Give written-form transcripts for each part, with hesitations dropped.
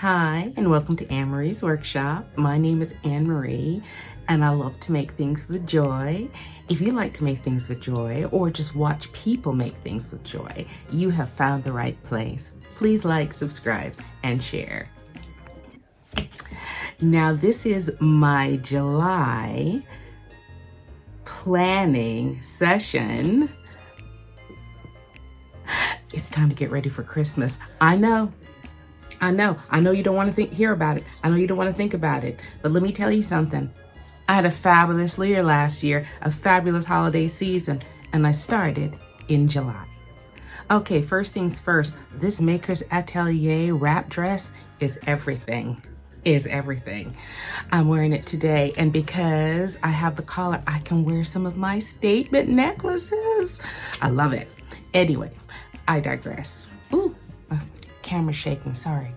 Hi, and welcome to Anne-Marie's Workshop. My name is Anne-Marie, and I love to make things with joy. If you like to make things with joy, or just watch people make things with joy, you have found the right place. Please like, subscribe, and share. Now, this is my July planning session. It's time to get ready for Christmas. I know you don't want to hear about it. I know you don't want to think about it, but let me tell you something. I had a fabulous year last year, a fabulous holiday season, and I started in July. Okay, first things first, this Maker's Atelier wrap dress is everything. I'm wearing it today, and because I have the collar, I can wear some of my statement necklaces. I love it. Anyway, I digress. Ooh. Camera shaking, sorry.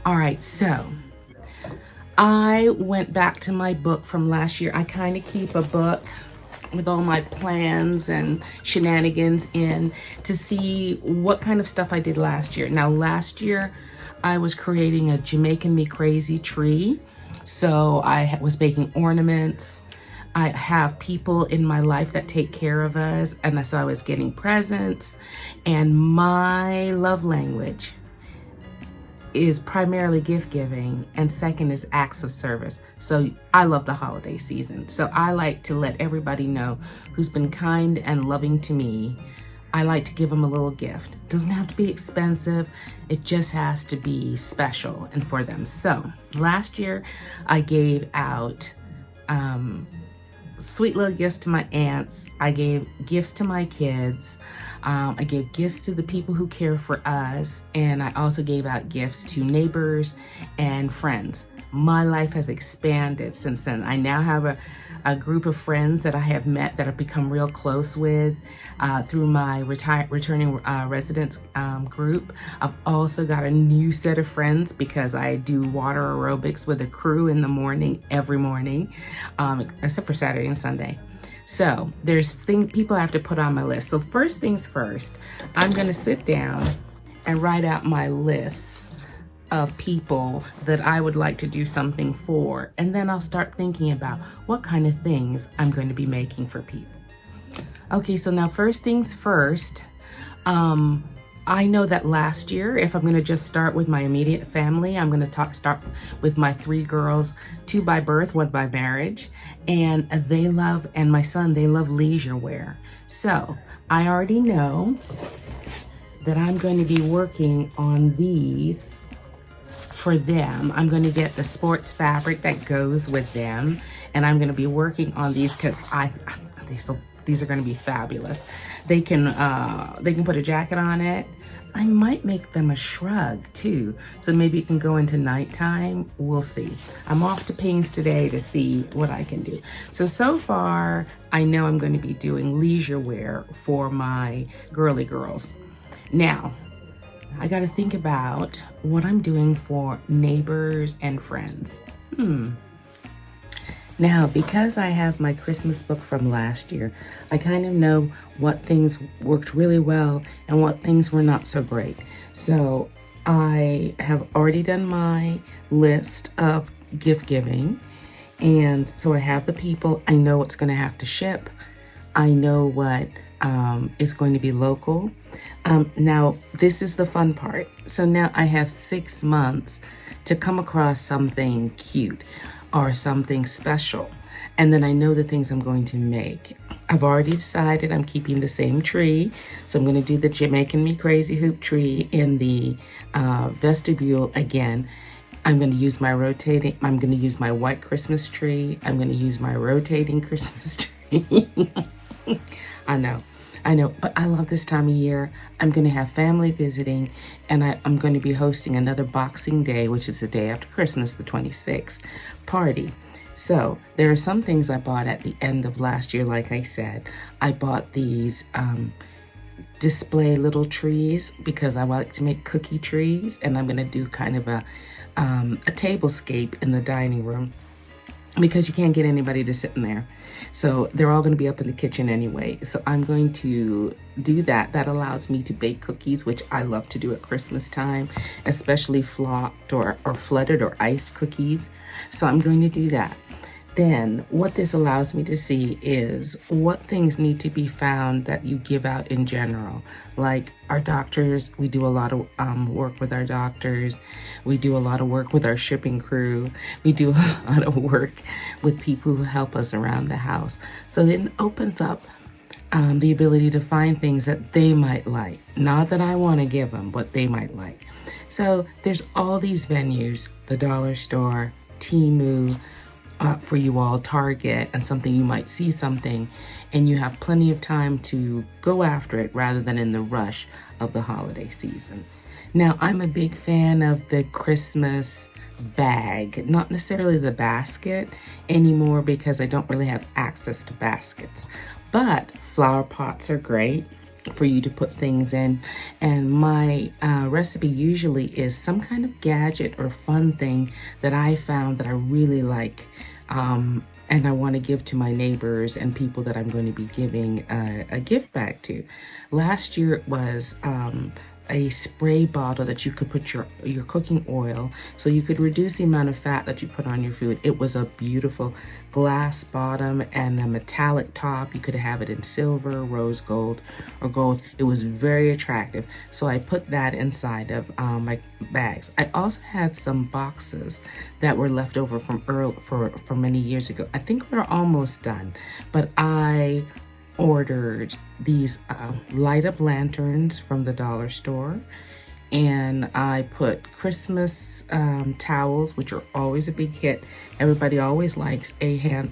All right, so I went back to my book from last year. I kind of keep a book with all my plans and shenanigans in to see what kind of stuff I did last year. Now, last year I was creating a Jamaican Me Crazy tree. So I was making ornaments. I have people in my life that take care of us, and so I was getting presents. And my love language is primarily gift giving, and second is acts of service. So I love the holiday season. So I like to let everybody know who's been kind and loving to me. I like to give them a little gift. It doesn't have to be expensive. It just has to be special and for them. So last year I gave out sweet little gifts to my aunts. I gave gifts to my kids. I gave gifts to the people who care for us, and I also gave out gifts to neighbors and friends. My life has expanded since then. I now have a group of friends that I have met that I've become real close with through my returning residents group. I've also got a new set of friends because I do water aerobics with a crew in the morning, every morning, except for Saturday and Sunday. So there's people I have to put on my list. So first things first, I'm gonna sit down and write out my list of people that I would like to do something for. And then I'll start thinking about what kind of things I'm going to be making for people. Okay, so now first things first, I know that last year, if I'm going to just start with my immediate family, I'm going to start with my 3 girls, 2 by birth, 1 by marriage, and and my son, they love leisure wear. So I already know that I'm going to be working on these for them. I'm going to get the sports fabric that goes with them, and I'm going to be working on these because these are going to be fabulous. They can put a jacket on it. I might make them a shrug too, so maybe it can go into nighttime. We'll see. I'm off to Pings today to see what I can do. So far, I know I'm going to be doing leisure wear for my girly girls. Now, I got to think about what I'm doing for neighbors and friends. Now, because I have my Christmas book from last year, I kind of know what things worked really well and what things were not so great. So I have already done my list of gift giving. And so I have the people. I know what's going to have to ship. I know what is going to be local. Now, this is the fun part. So now I have 6 months to come across something cute or something special. And then I know the things I'm going to make. I've already decided I'm keeping the same tree. So I'm going to do the Jamaican Me Crazy hoop tree in the vestibule again. I'm going to use my white Christmas tree. I'm going to use my rotating Christmas tree. I know, but I love this time of year. I'm going to have family visiting, and I'm going to be hosting another Boxing Day, which is the day after Christmas, the 26th, party. So there are some things I bought at the end of last year. Like I said, I bought these display little trees because I like to make cookie trees, and I'm going to do kind of a tablescape in the dining room. because you can't get anybody to sit in there. So they're all going to be up in the kitchen anyway. So I'm going to do that. That allows me to bake cookies, which I love to do at Christmas time, especially flocked or flooded or iced cookies. So I'm going to do that. Then what this allows me to see is what things need to be found that you give out in general. Like our doctors, we do a lot of work with our doctors. We do a lot of work with our shipping crew. We do a lot of work with people who help us around the house. So it opens up the ability to find things that they might like. Not that I want to give them, but they might like. So there's all these venues, the dollar store, Temu, for you all, Target, and something you might see something, and you have plenty of time to go after it rather than in the rush of the holiday season. Now, I'm a big fan of the Christmas bag, not necessarily the basket anymore because I don't really have access to baskets, but flower pots are great for you to put things in. And my recipe usually is some kind of gadget or fun thing that I found that I really like, and I want to give to my neighbors and people that I'm going to be giving a gift bag to. Last year it was a spray bottle that you could put your cooking oil, so you could reduce the amount of fat that you put on your food. It was a beautiful glass bottom and a metallic top. You could have it in silver, rose gold, or gold. It was very attractive, so I put that inside of my bags. I also had some boxes that were left over from many years ago. I think we're almost done, but I ordered these light up lanterns from the dollar store, and I put Christmas towels, which are always a big hit. Everybody always likes a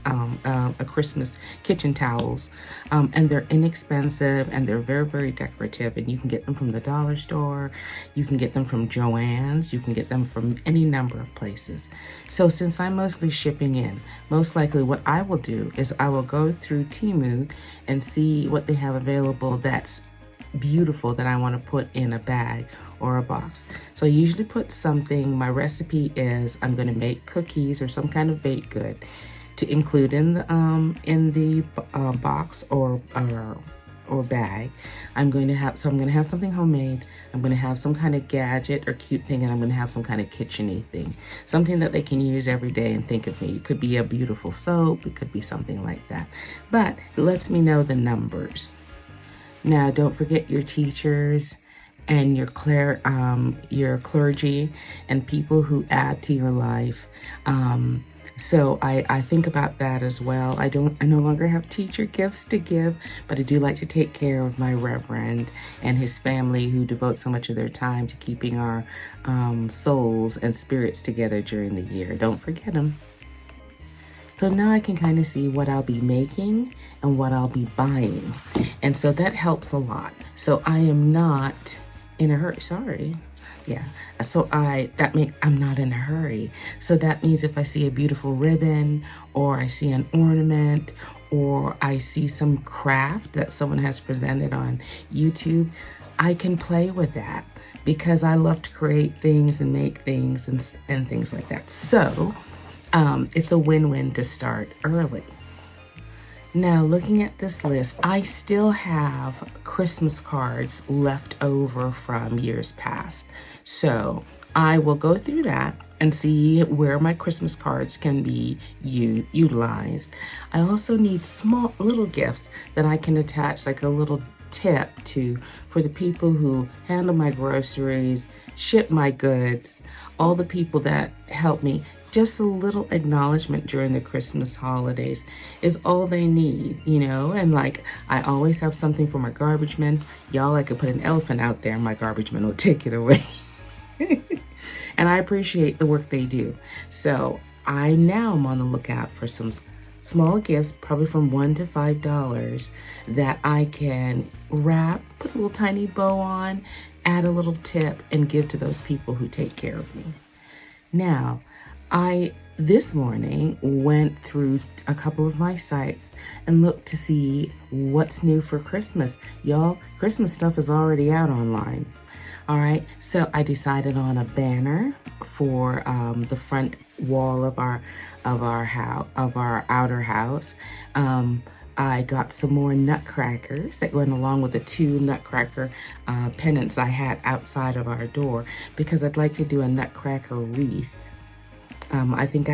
Christmas kitchen towels, and they're inexpensive and they're very, very decorative, and you can get them from the dollar store, you can get them from Joann's, you can get them from any number of places. So since I'm mostly shipping in, most likely what I will do is I will go through Temu and see what they have available that's beautiful that I want to put in a bag or a box. So I usually put something. My recipe is I'm going to make cookies or some kind of baked good to include in the box or bag. I'm going to have something homemade. I'm going to have some kind of gadget or cute thing, and I'm going to have some kind of kitchen-y thing, something that they can use every day and think of me. It could be a beautiful soap. It could be something like that, but it lets me know the numbers. Now, don't forget your teachers and your clergy and people who add to your life. So I think about that as well. I no longer have teacher gifts to give, but I do like to take care of my reverend and his family who devote so much of their time to keeping our souls and spirits together during the year. Don't forget them. So now I can kind of see what I'll be making and what I'll be buying. And so that helps a lot. So I am not in a hurry. Sorry. Yeah. So I'm not in a hurry. So that means if I see a beautiful ribbon or I see an ornament or I see some craft that someone has presented on YouTube, I can play with that because I love to create things and make things and things like that. So it's a win-win to start early. Now, looking at this list, I still have Christmas cards left over from years past. So I will go through that and see where my Christmas cards can be utilized. I also need small little gifts that I can attach, like a little tip to, for the people who handle my groceries, ship my goods, all the people that help me. Just a little acknowledgement during the Christmas holidays is all they need, you know? And like, I always have something for my garbage men. Y'all, I could put an elephant out there and my garbage men will take it away. And I appreciate the work they do. So I now am on the lookout for some small gifts, probably from $1 to $5, that I can wrap, put a little tiny bow on, add a little tip, and give to those people who take care of me. Now, I, this morning, went through a couple of my sites and looked to see what's new for Christmas. Y'all, Christmas stuff is already out online. All right, so I decided on a banner for the front wall of our outer house. I got some more nutcrackers that went along with the 2 nutcracker pennants I had outside of our door, because I'd like to do a nutcracker wreath. I think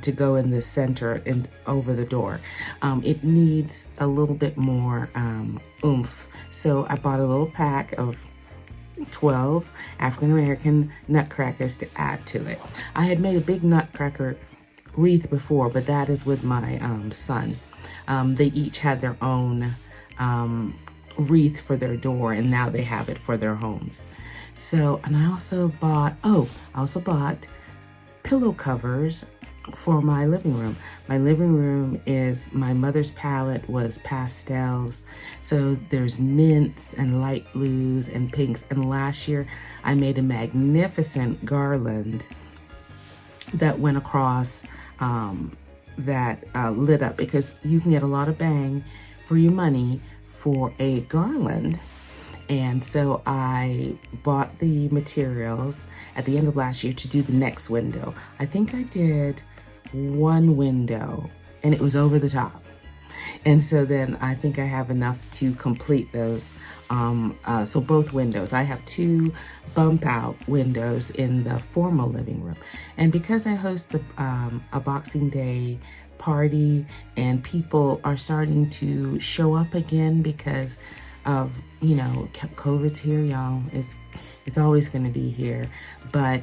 to go in the center and over the door. It needs a little bit more oomph. So I bought a little pack of 12 African-American nutcrackers to add to it. I had made a big nutcracker wreath before, but that is with my son. They each had their own wreath for their door, and now they have it for their homes. So, and I also bought pillow covers for my living room. My living room is, my mother's palette was pastels, so there's mints and light blues and pinks. And last year I made a magnificent garland that went across that lit up, because you can get a lot of bang for your money for a garland. And so I bought the materials at the end of last year to do the next window. I think I did 1 window and it was over the top. And so then I think I have enough to complete those. So both windows, I have 2 bump out windows in the formal living room. And because I host the a Boxing Day party, and people are starting to show up again because of, you know, COVID's here, y'all. It's always going to be here, but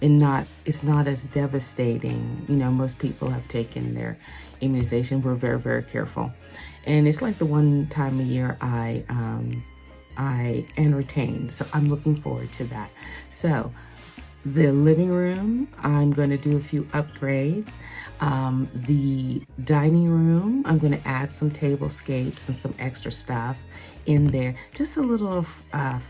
it's not as devastating. You know, most people have taken their immunization. We're very, very careful, and it's like the one time a year I entertain. So I'm looking forward to that. So the living room, I'm going to do a few upgrades. The dining room, I'm going to add some tablescapes and some extra stuff in there, just a little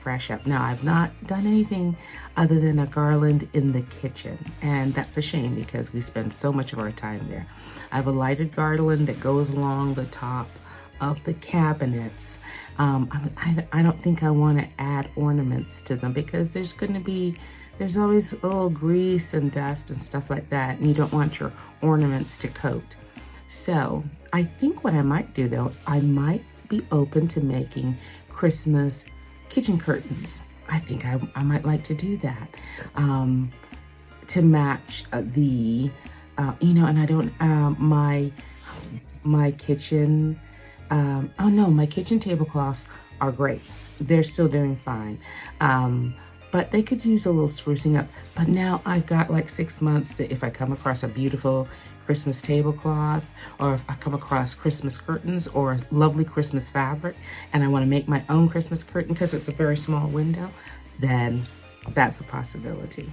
fresh up. Now, I've not done anything other than a garland in the kitchen, and that's a shame because we spend so much of our time there. I have a lighted garland that goes along the top of the cabinets. I don't think I want to add ornaments to them, because there's always a little grease and dust and stuff like that, and you don't want your ornaments to coat. So I think what I might do, though, I might be open to making Christmas kitchen curtains. I think I might like to do that to match the you know, and I don't my kitchen oh no, my kitchen tablecloths are great. They're still doing fine. But they could use a little sprucing up. But now I've got like 6 months to, if I come across a beautiful Christmas tablecloth, or if I come across Christmas curtains or a lovely Christmas fabric, and I want to make my own Christmas curtain because it's a very small window, then that's a possibility.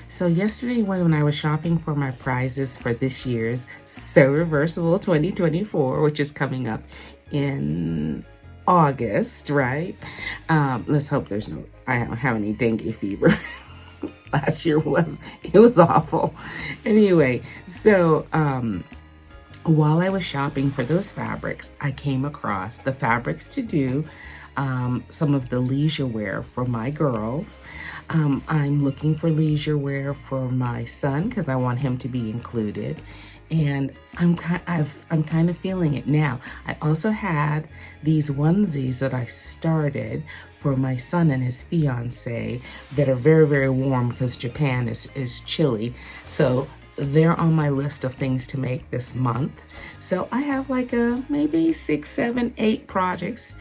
So yesterday when I was shopping for my prizes for this year's Sew Reversible 2024, which is coming up in August, right? Let's hope I don't have any dengue fever. Last year it was awful. Anyway, so while I was shopping for those fabrics, I came across the fabrics to do some of the leisure wear for my girls. I'm looking for leisure wear for my son because I want him to be included. And I'm kind of feeling it now. I also had these onesies that I started for my son and his fiance that are very, very warm because Japan is chilly. So they're on my list of things to make this month. So I have like maybe 6, 7, 8 projects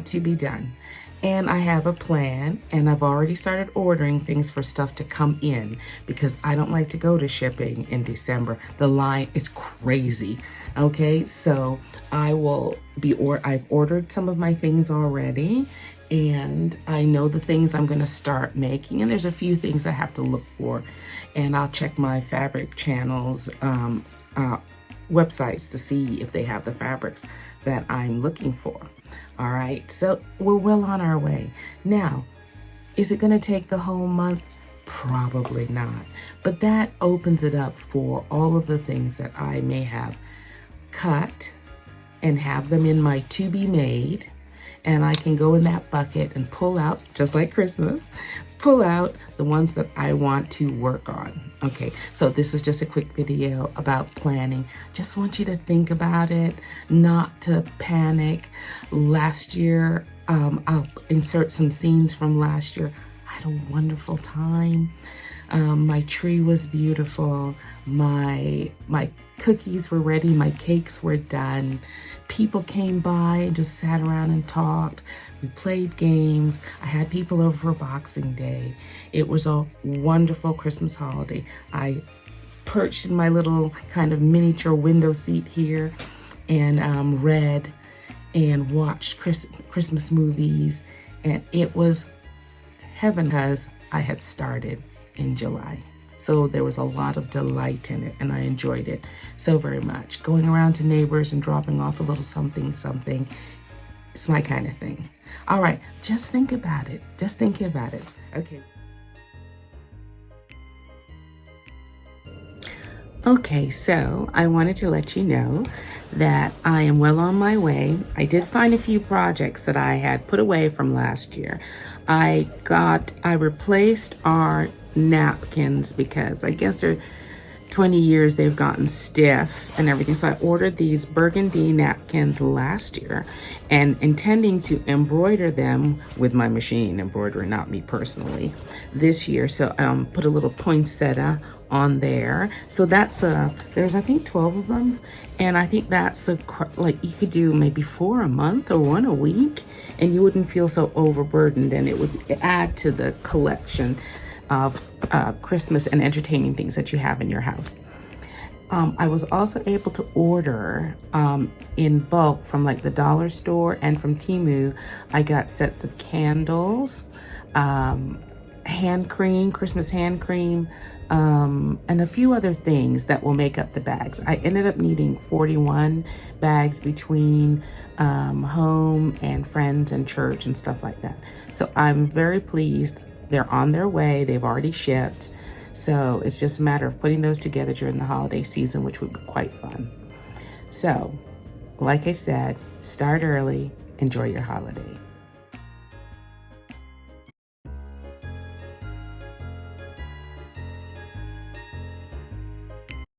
to be done. And I have a plan, and I've already started ordering things for stuff to come in because I don't like to go to shipping in December. The line is crazy. Okay, so I've ordered some of my things already, and I know the things I'm gonna start making, and there's a few things I have to look for, and I'll check my fabric channels websites to see if they have the fabrics that I'm looking for. All right, so we're well on our way. Now, is it gonna take the whole month? Probably not, but that opens it up for all of the things that I may have cut and have them in my to be made, and I can go in that bucket and pull out, just like Christmas, pull out the ones that I want to work on. Okay, so this is just a quick video about planning. Just want you to think about it, not to panic. Last year, I'll insert some scenes from last year. I had a wonderful time. My tree was beautiful. My cookies were ready. My cakes were done. People came by and just sat around and talked. We played games. I had people over for Boxing Day. It was a wonderful Christmas holiday. I perched in my little kind of miniature window seat here and read and watched Christmas movies. And it was heaven because I had started in July. So there was a lot of delight in it and I enjoyed it so very much. Going around to neighbors and dropping off a little something. It's my kind of thing. All right, just think about it. Just think about it. Okay. Okay, so I wanted to let you know that I am well on my way. I did find a few projects that I had put away from last year. I replaced our napkins because I guess they're 20 years they've gotten stiff and everything. So I ordered these burgundy napkins last year and intending to embroider them with my machine embroidery, not me personally, this year. So put a little poinsettia on there. So that's there's I think 12 of them, and I think that's like you could do maybe 4 a month or 1 a week and you wouldn't feel so overburdened, and it would add to the collection of Christmas and entertaining things that you have in your house. I was also able to order in bulk from like the dollar store and from Temu. I got sets of candles, hand cream, Christmas hand cream, and a few other things that will make up the bags. I ended up needing 41 bags between home and friends and church and stuff like that. So I'm very pleased. They're on their way. They've already shipped. So it's just a matter of putting those together during the holiday season, which would be quite fun. So, like I said, start early, enjoy your holiday.